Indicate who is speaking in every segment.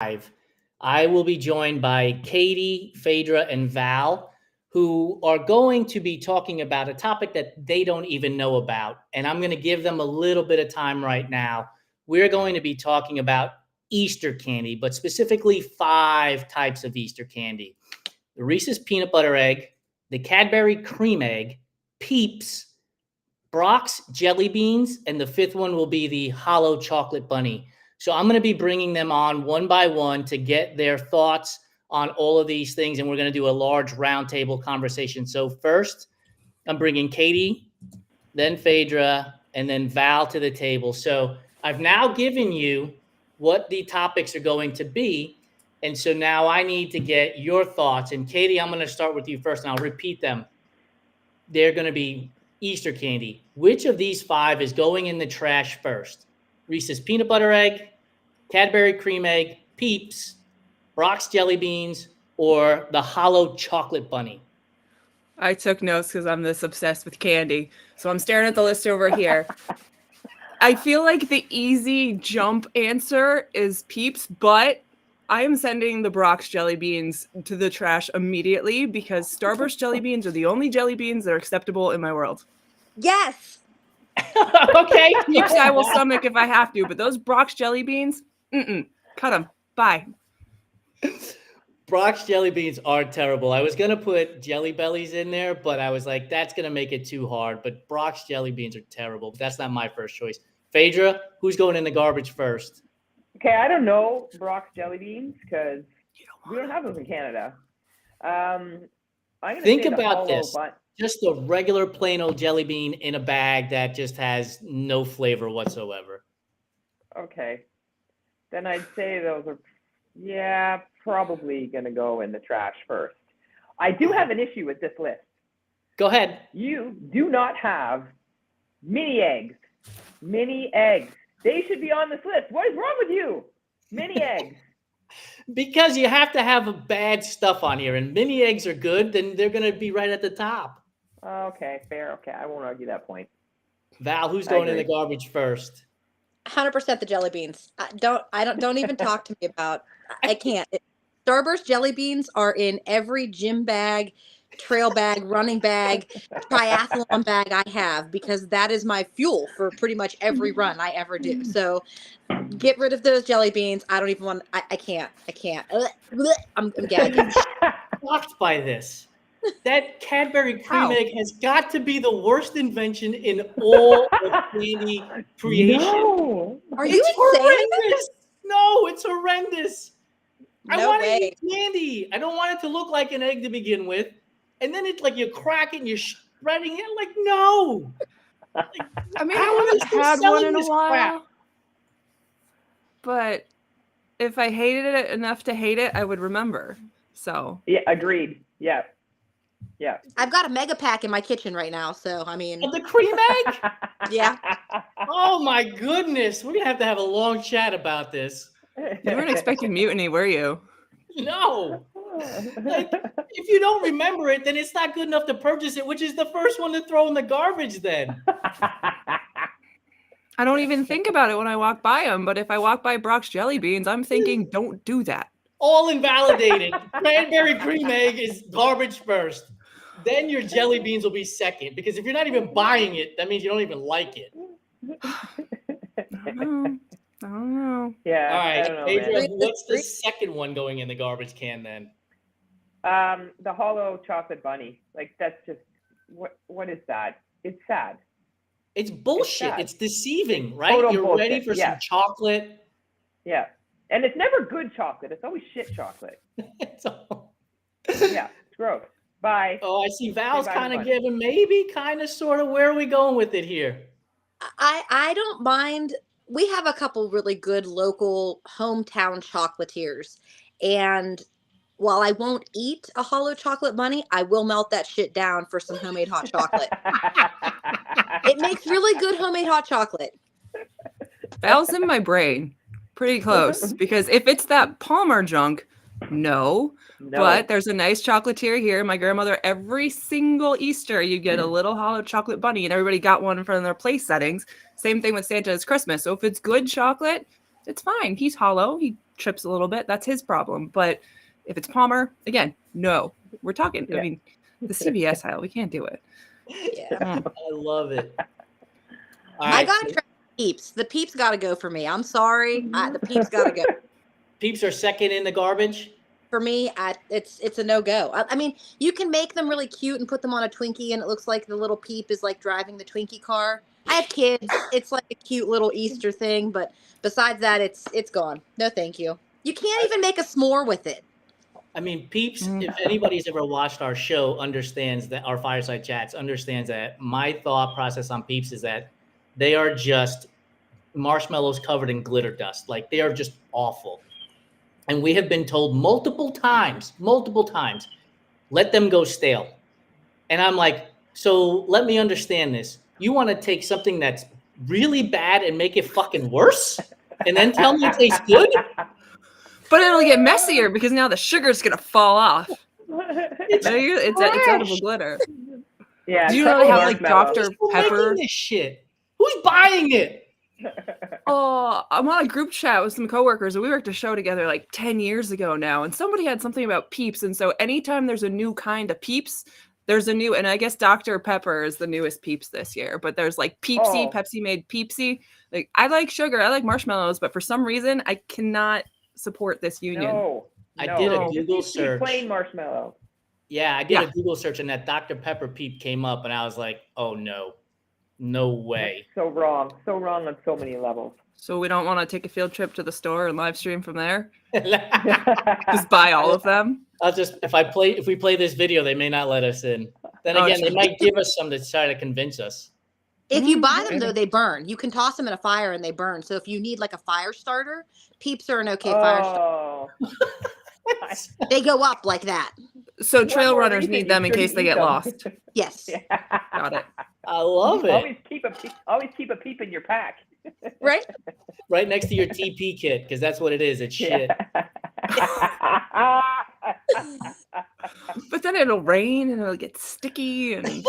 Speaker 1: I will be joined by Katy, Phaedra, and Val, who are going to be talking about a topic that they don't even know about. And I'm going to give them a little bit of time right now. We're going to be talking about Easter candy, but specifically 5 types of Easter candy: the Reese's peanut butter egg, the Cadbury cream egg, Peeps, Brock's jelly beans, and the 5th one will be the hollow chocolate bunny. So I'm going to be bringing them on one by one to get their thoughts on all of these things, and we're going to do a large roundtable conversation. So first, I'm bringing Katy, then Phaedra, and then Val to the table. So I've now given you what the topics are going to be, and so now I need to get your thoughts. And Katy, I'm going to start with you first, and I'll repeat them. They're going to be Easter candy. Which of these 5 is going in the trash first? Reese's peanut butter egg, Cadbury cream egg, Peeps, Brock's jelly beans, or the hollow chocolate bunny?
Speaker 2: I took notes because I'm this obsessed with candy. So I'm staring at the list over here. I feel like the easy jump answer is Peeps, but I am sending the Brock's jelly beans to the trash immediately because Starburst jelly beans are the only jelly beans that are acceptable in my world.
Speaker 3: Yes.
Speaker 1: Okay.
Speaker 2: Peeps I will stomach if I have to, but those Brock's jelly beans, cut them. Bye.
Speaker 1: Brock's jelly beans are terrible. I was going to put Jelly Bellies in there, but I was like, that's going to make it too hard. But Brock's jelly beans are terrible. But that's not my first choice. Phaedra, who's going in the garbage first?
Speaker 4: Okay, I don't know Brock's jelly beans because we don't have those in Canada. I'm gonna
Speaker 1: Think
Speaker 4: say the
Speaker 1: about
Speaker 4: hollow
Speaker 1: this. Just a regular plain old jelly bean in a bag that just has no flavor whatsoever.
Speaker 4: Okay. Then I'd say those are, probably going to go in the trash first. I do have an issue with this list.
Speaker 1: Go ahead.
Speaker 4: You do not have mini eggs. Mini eggs. They should be on this list. What is wrong with you? Mini eggs.
Speaker 1: Because you have to have bad stuff on here, and mini eggs are good, then they're going to be right at the top.
Speaker 4: Okay, fair. Okay, I won't argue that point.
Speaker 1: Val, who's going in the garbage first?
Speaker 3: 100% the jelly beans. Don't even talk to me about. I can't. Starburst jelly beans are in every gym bag, trail bag, running bag, triathlon bag I have because that is my fuel for pretty much every run I ever do. So get rid of those jelly beans. I don't even want. I can't. I'm gagging.
Speaker 1: Shocked by this. That Cadbury cream egg has got to be the worst invention in all of candy creation.
Speaker 4: No.
Speaker 3: Are you
Speaker 1: horrendous? No, it's horrendous. I want to
Speaker 3: way.
Speaker 1: eat candy. I don't want it to look like an egg to begin with. And then it's like you crack it and you're spreading it. Like, no.
Speaker 2: I mean, I haven't had one in a while.
Speaker 1: Crap.
Speaker 2: But if I hated it enough to hate it, I would remember. So.
Speaker 4: Yeah, agreed. Yeah. Yeah.
Speaker 3: I've got a mega pack in my kitchen right now, so I mean.
Speaker 1: Of the cream egg?
Speaker 3: Yeah.
Speaker 1: Oh my goodness. We're going to have a long chat about this.
Speaker 2: You weren't expecting mutiny, were you?
Speaker 1: No. Like, if you don't remember it, then it's not good enough to purchase it, which is the first one to throw in the garbage then.
Speaker 2: I don't even think about it when I walk by them, but if I walk by Brock's jelly beans, I'm thinking, don't do that.
Speaker 1: All invalidated. Cranberry cream egg is garbage first. Then your jelly beans will be second. Because if you're not even buying it, that means you don't even like it.
Speaker 2: I don't know.
Speaker 4: Yeah.
Speaker 1: All right.
Speaker 4: I don't know,
Speaker 1: Phaedra,
Speaker 4: man.
Speaker 1: what's the second one going in the garbage can then?
Speaker 4: The hollow chocolate bunny. Like, that's just, what is that? It's sad.
Speaker 1: It's bullshit. It's deceiving, right?
Speaker 4: Total
Speaker 1: You're
Speaker 4: bullshit.
Speaker 1: ready for some chocolate.
Speaker 4: Yeah. And it's never good chocolate. It's always shit chocolate. Yeah. It's gross. Bye.
Speaker 1: Oh, I see Val's kind of giving maybe, kind of, sort of. Where are we going with it here?
Speaker 3: I don't mind. We have a couple really good local hometown chocolatiers. And while I won't eat a hollow chocolate bunny, I will melt that shit down for some homemade hot chocolate. It makes really good homemade hot chocolate.
Speaker 2: Val's in my brain. Pretty close. Because if it's that Palmer junk, no. But there's a nice chocolatier here. My grandmother, every single Easter, you get a little hollow chocolate bunny, and everybody got one in front of their place settings. Same thing with Santa's Christmas. So if it's good chocolate, it's fine. He's hollow. He trips a little bit. That's his problem. But if it's Palmer, again, no. We're talking.
Speaker 4: Yeah.
Speaker 2: I mean, the CBS aisle. We can't do it.
Speaker 3: Yeah.
Speaker 2: Mm.
Speaker 1: I love it. All
Speaker 3: I
Speaker 1: right,
Speaker 3: got to try Peeps. The Peeps got to go for me. I'm sorry. The Peeps got to go.
Speaker 1: Peeps are second in the garbage.
Speaker 3: For me, it's a no-go. I mean, you can make them really cute and put them on a Twinkie, and it looks like the little Peep is like driving the Twinkie car. I have kids. It's like a cute little Easter thing, but besides that, it's gone. No, thank you. You can't even make a s'more with it.
Speaker 1: I mean, Peeps, if anybody's ever watched our show, understands that our fireside chats, understands that my thought process on Peeps is that they are just marshmallows covered in glitter dust. Like, they are just awful. And we have been told multiple times, let them go stale. And I'm like, so let me understand this. You want to take something that's really bad and make it fucking worse? And then tell me it tastes good?
Speaker 2: But it'll get messier because now the sugar's gonna fall off. It's edible glitter.
Speaker 4: Yeah.
Speaker 2: Do you know they have like
Speaker 4: marshmallow.
Speaker 2: Dr.
Speaker 1: Who's
Speaker 2: Pepper?
Speaker 1: making this shit? Who's buying it?
Speaker 2: Oh, I'm on a group chat with some coworkers, and we worked a show together like 10 years ago now. And somebody had something about Peeps, and so anytime there's a new kind of Peeps, there's a new. And I guess Dr. Pepper is the newest Peeps this year. But there's like Peepsy,
Speaker 4: Oh.
Speaker 2: Pepsi made Peepsy. Like I like sugar, I like marshmallows, but for some reason I cannot support this union.
Speaker 4: No.
Speaker 1: I
Speaker 4: no.
Speaker 1: did a
Speaker 4: Just
Speaker 1: Google
Speaker 4: eat
Speaker 1: search.
Speaker 4: Plain marshmallow.
Speaker 1: Yeah, I did
Speaker 2: Yeah.
Speaker 1: a Google search and that Dr. Pepper Peep came up, and I was like, oh no, no way.
Speaker 4: So wrong. So wrong on so many levels.
Speaker 2: So we don't want to take a field trip to the store and live stream from there.
Speaker 1: I'll
Speaker 2: Just buy all of them.
Speaker 1: just if we play this video, they may not let us in. Then
Speaker 2: Oh,
Speaker 1: again, they
Speaker 2: true.
Speaker 1: might give us some to try to convince us.
Speaker 3: If you buy them though, they burn. You can toss them in a fire and they burn. So if you need like a fire starter, Peeps are an okay fire starter.
Speaker 4: Oh.
Speaker 3: They go up like that.
Speaker 2: So
Speaker 4: One
Speaker 2: trail
Speaker 4: more
Speaker 2: runners
Speaker 4: reason
Speaker 2: need
Speaker 4: you
Speaker 2: them in case
Speaker 4: shouldn't
Speaker 2: they
Speaker 4: eat
Speaker 2: get
Speaker 4: them.
Speaker 2: lost.
Speaker 3: Yes.
Speaker 2: Got it.
Speaker 1: I love it.
Speaker 4: Always keep a peep in your pack.
Speaker 3: Right?
Speaker 1: Right next to your TP kit, because that's what it is. It's shit.
Speaker 2: But then it'll rain and it'll get sticky. And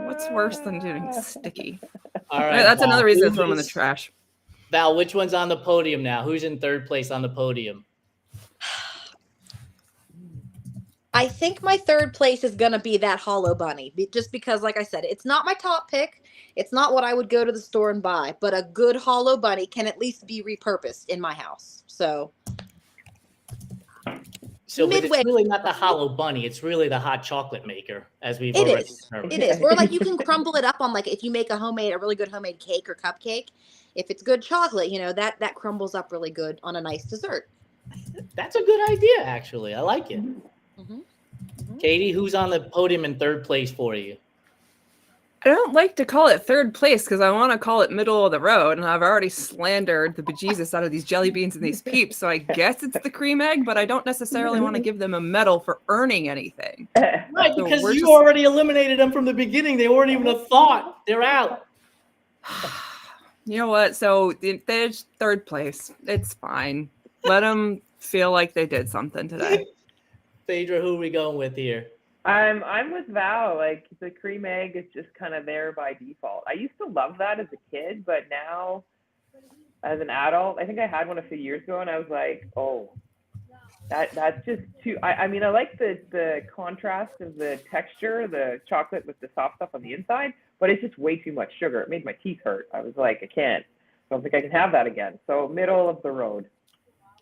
Speaker 2: what's worse than getting sticky?
Speaker 1: All right.
Speaker 2: That's
Speaker 1: Val,
Speaker 2: another reason to
Speaker 1: who
Speaker 2: throw them in the
Speaker 1: is-
Speaker 2: trash.
Speaker 1: Val, which one's on the podium now? Who's in third place on the podium?
Speaker 3: I think my third place is going to be that Hollow Bunny. Just because, like I said, it's not my top pick. It's not what I would go to the store and buy. But a good Hollow Bunny can at least be repurposed in my house. So,
Speaker 1: But it's
Speaker 3: Midway.
Speaker 1: really not the Hollow Bunny. It's really the hot chocolate maker, as we've
Speaker 3: It
Speaker 1: already
Speaker 3: is.
Speaker 1: determined.
Speaker 3: It is. Or like you can crumble it up on like if you make a really good homemade cake or cupcake. If it's good chocolate, that crumbles up really good on a nice dessert.
Speaker 1: That's a good idea, actually. I like it.
Speaker 3: Mhm.
Speaker 1: Katie, who's on the podium in third place for you?
Speaker 2: I don't like to call it third place because I want to call it middle of the road, and I've already slandered the bejesus out of these jelly beans and these Peeps, so I guess it's the cream egg, but I don't necessarily want to give them a medal for earning anything.
Speaker 1: Right,
Speaker 2: So
Speaker 1: because
Speaker 2: we're
Speaker 1: you
Speaker 2: just-
Speaker 1: already eliminated them from the beginning. They weren't even a thought. They're out.
Speaker 2: You know what? So there's third place. It's fine. Let them feel like they did something today.
Speaker 1: Phaedra, who are we going with here?
Speaker 4: I'm with Val. Like the cream egg is just kind of there by default. I used to love that as a kid, but now as an adult, I think I had one a few years ago, and I was like, oh, that's just too. I mean, I like the contrast of the texture, the chocolate with the soft stuff on the inside, but it's just way too much sugar. It made my teeth hurt. I was like, I can't. I don't think I can have that again. So middle of the road.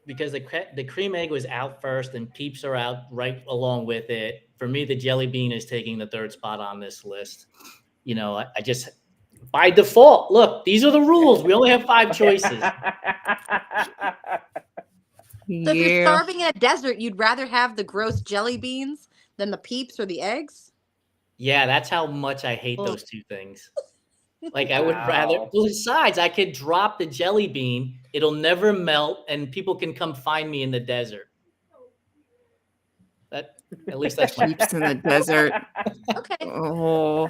Speaker 1: Because the cream egg was out first and Peeps are out right along with it. For me, the jelly bean is taking the third spot on this list. I just, by default, look, these are the rules. We only have 5 choices.
Speaker 3: So if you're starving in a desert, you'd rather have the gross jelly beans than the Peeps or the eggs?
Speaker 1: Yeah, that's how much I hate those two things. Like I would
Speaker 4: Wow.
Speaker 1: rather, besides I could drop the jelly bean, it'll never melt and people can come find me in the desert. At least that's my,
Speaker 2: Peeps in the desert.
Speaker 3: Okay,
Speaker 2: Oh,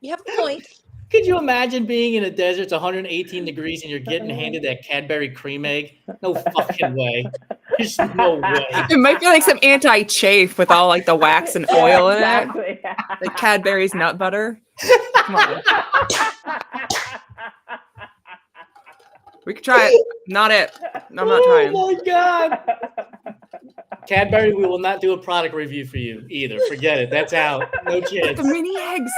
Speaker 3: you have a point.
Speaker 1: could you imagine being in a desert, it's 118 degrees and you're getting handed that Cadbury cream egg? No fucking way. There's no way.
Speaker 2: it might be like some anti-chafe with all like the wax and oil in it.
Speaker 4: Exactly.
Speaker 2: Like Cadbury's nut butter. Come on. We could try it. Not it. I'm not trying.
Speaker 1: Oh my God. Cadbury, we will not do a product review for you either. Forget it. That's out. No chance.
Speaker 2: The mini eggs.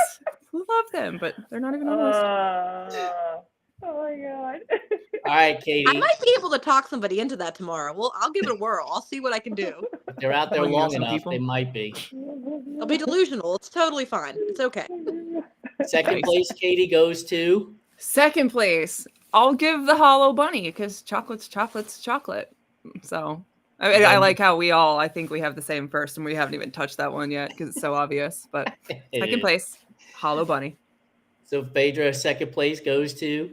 Speaker 2: We love them, but they're not even on the list.
Speaker 4: Oh my God.
Speaker 1: All right, Katie.
Speaker 3: I might be able to talk somebody into that tomorrow. Well, I'll give it a whirl. I'll see what I can do.
Speaker 1: If they're out there
Speaker 2: Oh, you know
Speaker 1: long
Speaker 2: some
Speaker 1: enough,
Speaker 2: people?
Speaker 1: they might be.
Speaker 3: I'll be delusional. It's totally fine. It's okay.
Speaker 1: Second
Speaker 2: Nice.
Speaker 1: place, Katie, goes to
Speaker 2: Second place, I'll give the Hollow Bunny because chocolate's chocolate. So I like how I think we have the same first and we haven't even touched that one yet because it's so obvious. But second place, Hollow Bunny.
Speaker 1: So Phaedra, second place goes to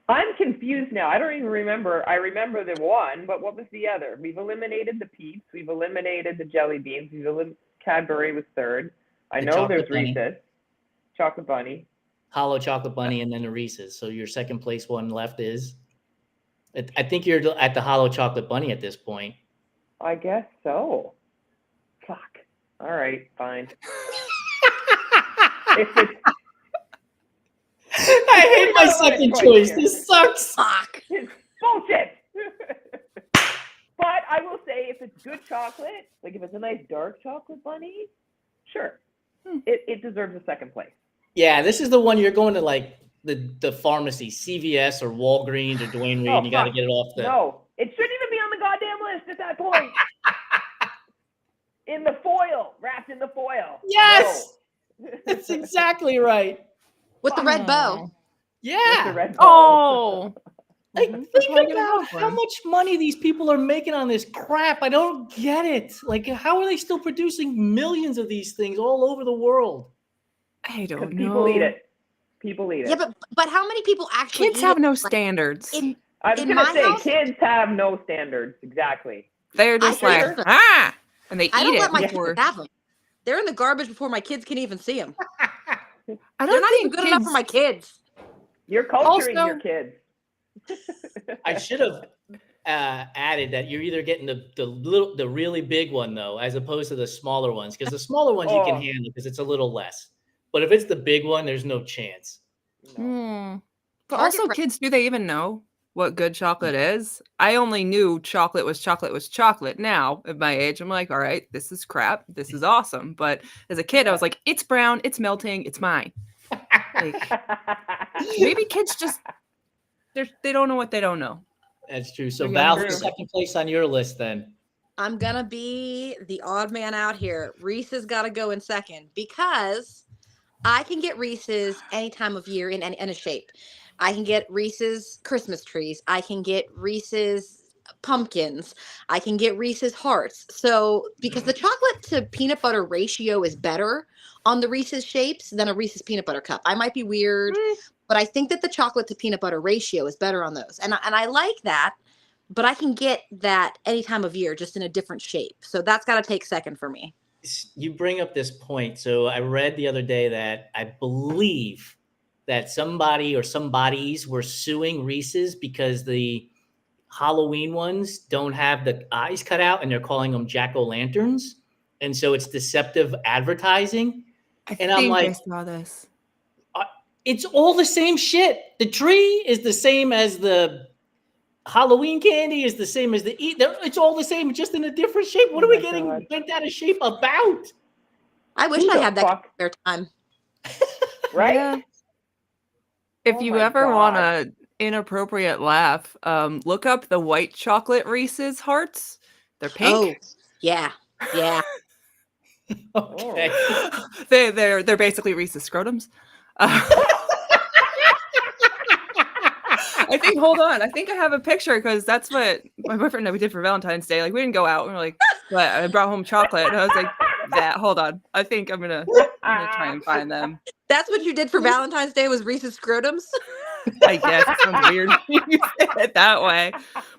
Speaker 4: I'm confused now. I don't even remember. I remember the one, but what was the other? We've eliminated the Peeps. We've eliminated the Jelly Beans. Cadbury was third. I
Speaker 1: The
Speaker 4: know
Speaker 1: Chocolate
Speaker 4: there's
Speaker 1: Bunny.
Speaker 4: Reese's. Chocolate Bunny.
Speaker 1: Hollow Chocolate Bunny and then the Reese's. So your second place one left is I think you're at the Hollow Chocolate Bunny at this point.
Speaker 4: I guess so. Fuck. All right, fine. If it's
Speaker 1: I hate my second choice. This sucks.
Speaker 3: Fuck.
Speaker 4: It's bullshit. But I will say, if it's good chocolate, like if it's a nice dark chocolate bunny, sure, it deserves a second place.
Speaker 1: Yeah, this is the one you're going to like the pharmacy, CVS or Walgreens or Dwayne Reed.
Speaker 4: Oh,
Speaker 1: And you got to
Speaker 4: fuck.
Speaker 1: get it off the.
Speaker 4: No, it shouldn't even be on the goddamn list at that point. In the foil, wrapped in the foil.
Speaker 1: Yes,
Speaker 4: No.
Speaker 1: that's exactly right.
Speaker 3: With the red bow.
Speaker 4: With
Speaker 1: Yeah.
Speaker 4: the red ball.
Speaker 2: Oh,
Speaker 1: Like,
Speaker 2: That's why I
Speaker 1: think
Speaker 2: get a
Speaker 1: about
Speaker 2: red
Speaker 1: how
Speaker 2: one.
Speaker 1: much money these people are making on this crap. I don't get it. Like, how are they still producing millions of these things all over the world?
Speaker 2: I don't
Speaker 4: Because
Speaker 2: know.
Speaker 4: people eat it. People eat it.
Speaker 3: Yeah, but how many people actually
Speaker 2: Kids
Speaker 3: eat
Speaker 2: have
Speaker 3: it?
Speaker 2: no
Speaker 3: Like,
Speaker 2: standards.
Speaker 4: I was
Speaker 3: in
Speaker 4: gonna
Speaker 3: my
Speaker 4: say,
Speaker 3: house-
Speaker 4: kids have no standards. Exactly.
Speaker 2: They're just
Speaker 3: I
Speaker 2: like,
Speaker 3: think-
Speaker 2: and they eat
Speaker 3: I don't
Speaker 2: it
Speaker 3: let my
Speaker 2: before.
Speaker 3: kids have them. They're in the garbage before my kids can even see them.
Speaker 2: I
Speaker 3: They're
Speaker 2: don't
Speaker 3: not
Speaker 2: think
Speaker 3: even good enough for my kids.
Speaker 4: You're culturing
Speaker 2: Also-
Speaker 4: your kids.
Speaker 1: I should have added that you're either getting the really big one though, as opposed to the smaller ones, because the smaller ones you can
Speaker 4: Oh.
Speaker 1: handle because it's a little less. But if it's the big one, there's no chance.
Speaker 4: No.
Speaker 2: But
Speaker 3: Target
Speaker 2: also,
Speaker 3: price-
Speaker 2: kids, do they even know what good chocolate is? I only knew chocolate was chocolate. Now, at my age, I'm like, all right, this is crap. This is awesome. But as a kid, I was like, it's brown, it's melting, it's mine. Like, maybe kids just they don't know what they don't know.
Speaker 1: That's true. So
Speaker 2: They're
Speaker 1: Val,
Speaker 2: younger.
Speaker 1: who's second place on your list then?
Speaker 3: I'm gonna be the odd man out here. Reese's got to go in second because I can get Reese's any time of year in a shape. I can get Reese's Christmas trees. I can get Reese's pumpkins. I can get Reese's hearts. So because the chocolate to peanut butter ratio is better on the Reese's shapes than a Reese's peanut butter cup. I might be weird, but I think that the chocolate to peanut butter ratio is better on those. And I like that, but I can get that any time of year, just in a different shape. So that's got to take second for me.
Speaker 1: You bring up this point. So I read the other day that I believe that somebody or somebodies were suing Reese's because the Halloween ones don't have the eyes cut out and they're calling them jack-o'-lanterns. And so it's deceptive advertising. And I'm like,
Speaker 2: I saw this.
Speaker 1: It's all the same shit. The tree is the same as the Halloween candy, is the same as the it's all the same, just in a different shape. What
Speaker 4: Oh
Speaker 1: are we
Speaker 4: my
Speaker 1: getting
Speaker 4: God.
Speaker 1: bent out of shape about?
Speaker 3: I wish
Speaker 4: Who
Speaker 3: I
Speaker 4: the
Speaker 3: had that
Speaker 4: fuck?
Speaker 3: spare time.
Speaker 4: Right?
Speaker 2: Yeah. If
Speaker 4: Oh
Speaker 2: you
Speaker 4: my
Speaker 2: ever want
Speaker 4: God.
Speaker 2: an inappropriate laugh, look up the white chocolate Reese's hearts. They're pink.
Speaker 3: Oh, yeah. Yeah.
Speaker 1: Okay.
Speaker 2: They're basically Reese's scrotums. I think. Hold on. I think I have a picture because that's what my boyfriend and I did for Valentine's Day. Like we didn't go out. We were like, but I brought home chocolate, and I was like, that. Hold on. I think I'm gonna try and find them.
Speaker 3: That's what you did for Valentine's Day was Reese's scrotums?
Speaker 2: I guess it sounds weird when you say it that way,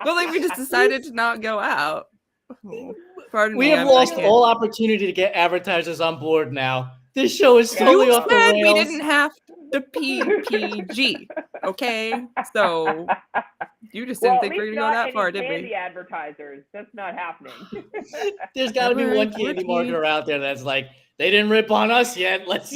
Speaker 2: but like we just decided to not go out. Oh, pardon
Speaker 1: We
Speaker 2: me.
Speaker 1: have
Speaker 2: I'm
Speaker 1: lost
Speaker 2: thinking.
Speaker 1: all opportunity to get advertisers on board now. This show is totally
Speaker 2: You
Speaker 1: off the
Speaker 2: said
Speaker 1: rails.
Speaker 2: we didn't have the PPG. Okay, so you just didn't
Speaker 4: Well,
Speaker 2: think
Speaker 4: at
Speaker 2: we were
Speaker 4: least
Speaker 2: gonna go
Speaker 4: not
Speaker 2: that far,
Speaker 4: any
Speaker 2: did
Speaker 4: candy
Speaker 2: we?
Speaker 4: advertisers. That's not happening.
Speaker 1: There's got to be
Speaker 2: Never
Speaker 1: one candy
Speaker 2: rookie.
Speaker 1: marketer out there that's like, they didn't rip on us yet. Let's.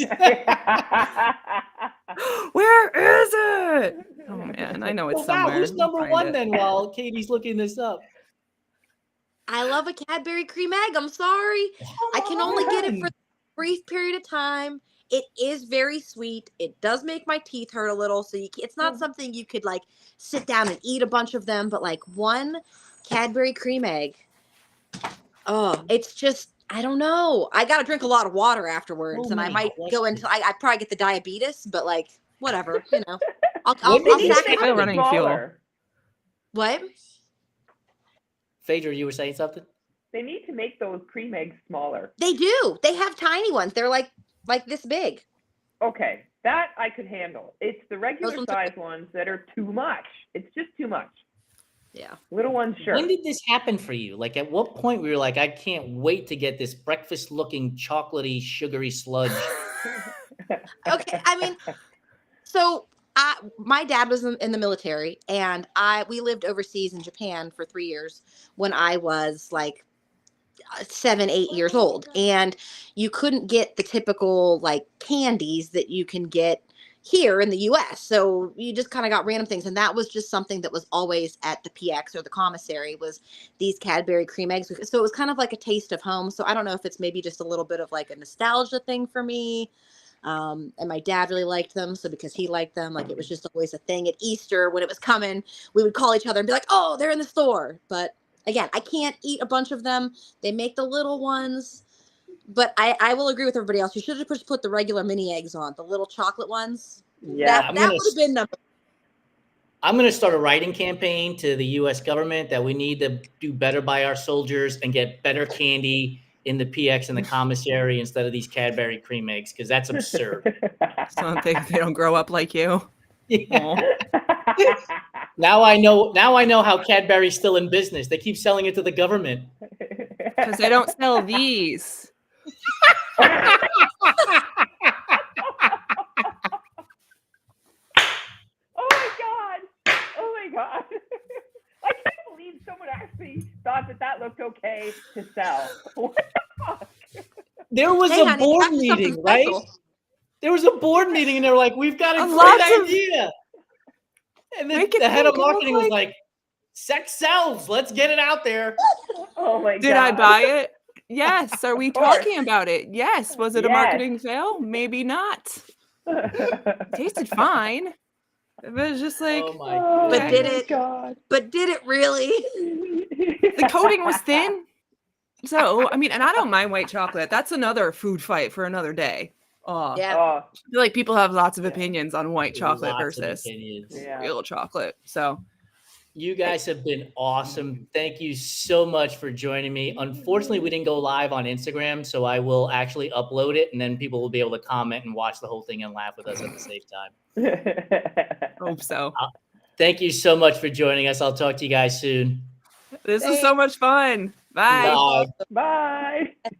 Speaker 2: Where is it? Oh man, I know it's
Speaker 1: Well, wow,
Speaker 2: somewhere.
Speaker 1: who's
Speaker 2: I'll
Speaker 1: number
Speaker 2: find
Speaker 1: one
Speaker 2: it.
Speaker 1: then while Katie's looking this up?
Speaker 3: I love a Cadbury cream egg. I'm sorry. I can only get it for a brief period of time. It is very sweet. It does make my teeth hurt a little. So it's not something you could like sit down and eat a bunch of them, but like one Cadbury cream egg. Oh, it's just, I don't know. I got to drink a lot of water afterwards,
Speaker 1: Oh
Speaker 3: and I
Speaker 1: my
Speaker 3: might go
Speaker 1: goodness.
Speaker 3: into, I probably get the diabetes, but like, whatever, you know. I'll
Speaker 1: When did
Speaker 3: I'll
Speaker 1: this
Speaker 3: sacrifice.
Speaker 1: happen?
Speaker 2: running fuel.
Speaker 4: Smaller.
Speaker 3: What?
Speaker 1: Phaedra, you were saying something?
Speaker 4: They need to make those cream eggs smaller.
Speaker 3: They do. They have tiny ones. They're like this big.
Speaker 4: Okay, that I could handle. It's the regular
Speaker 3: ones are-
Speaker 4: size ones that are too much. It's just too much.
Speaker 3: Yeah.
Speaker 4: Little ones, sure.
Speaker 1: When did this happen for you? Like, at what point were you like, I can't wait to get this breakfast-looking, chocolatey, sugary sludge?
Speaker 3: Okay. I mean, so my dad was in the military, and we lived overseas in Japan for 3 years when I was like 7, 8 years old, and you couldn't get the typical like candies that you can get here in the US. So you just kind of got random things. And that was just something that was always at the PX or the commissary, was these Cadbury cream eggs. So it was kind of like a taste of home. So I don't know if it's maybe just a little bit of like a nostalgia thing for me. And my dad really liked them. So because he liked them, like it was just always a thing at Easter when it was coming, we would call each other and be like, oh, they're in the store. But again, I can't eat a bunch of them. They make the little ones. But I will agree with everybody else. You should have just put the regular mini eggs on, the little chocolate ones.
Speaker 4: Yeah.
Speaker 3: That would have been number.
Speaker 1: I'm going to start a writing campaign to the U.S. government that we need to do better by our soldiers and get better candy in the PX and the commissary instead of these Cadbury cream eggs, because that's absurd.
Speaker 2: So they don't grow up like you.
Speaker 1: Yeah.
Speaker 2: Aw.
Speaker 1: Now I know how Cadbury's still in business. They keep selling it to the government.
Speaker 2: Because they don't sell these.
Speaker 4: Oh my god! Oh my god! I can't believe someone actually thought that looked okay to sell. What the fuck?
Speaker 1: There was
Speaker 3: Hey,
Speaker 1: a
Speaker 3: honey,
Speaker 1: board
Speaker 3: practice something
Speaker 1: meeting, right?
Speaker 3: special.
Speaker 1: There was a board meeting, and they're like, "We've got a
Speaker 2: Lots
Speaker 1: great
Speaker 2: of-
Speaker 1: idea." And then
Speaker 2: Make it
Speaker 1: the head of
Speaker 2: look
Speaker 1: marketing was
Speaker 2: like-
Speaker 1: like, "Sex sells. Let's get it out there."
Speaker 4: Oh my god!
Speaker 2: Did I buy it? Yes. Are we
Speaker 4: Of course.
Speaker 2: talking about it? Yes. Was it a
Speaker 4: Yes.
Speaker 2: marketing fail? Maybe not. It tasted fine. It was just like
Speaker 1: Oh my
Speaker 4: Oh
Speaker 3: But
Speaker 1: goodness.
Speaker 3: did
Speaker 4: my
Speaker 3: it-
Speaker 4: God.
Speaker 3: But did it really?
Speaker 2: the coating was thin. So, I mean, and I don't mind white chocolate. That's another food fight for another day.
Speaker 3: Yeah.
Speaker 4: Oh,
Speaker 2: I feel like people have lots of
Speaker 4: Yeah.
Speaker 2: opinions on white chocolate
Speaker 1: Lots of
Speaker 2: versus
Speaker 1: opinions.
Speaker 4: yeah.
Speaker 2: real chocolate. So,
Speaker 1: You guys have been awesome. Thank you so much for joining me. Unfortunately, we didn't go live on Instagram, so I will actually upload it, and then people will be able to comment and watch the whole thing and laugh with us at the same time.
Speaker 2: hope so.
Speaker 1: Thank you so much for joining us. I'll talk to you guys soon.
Speaker 2: This was so much fun. Bye.
Speaker 1: Bye.
Speaker 4: Bye.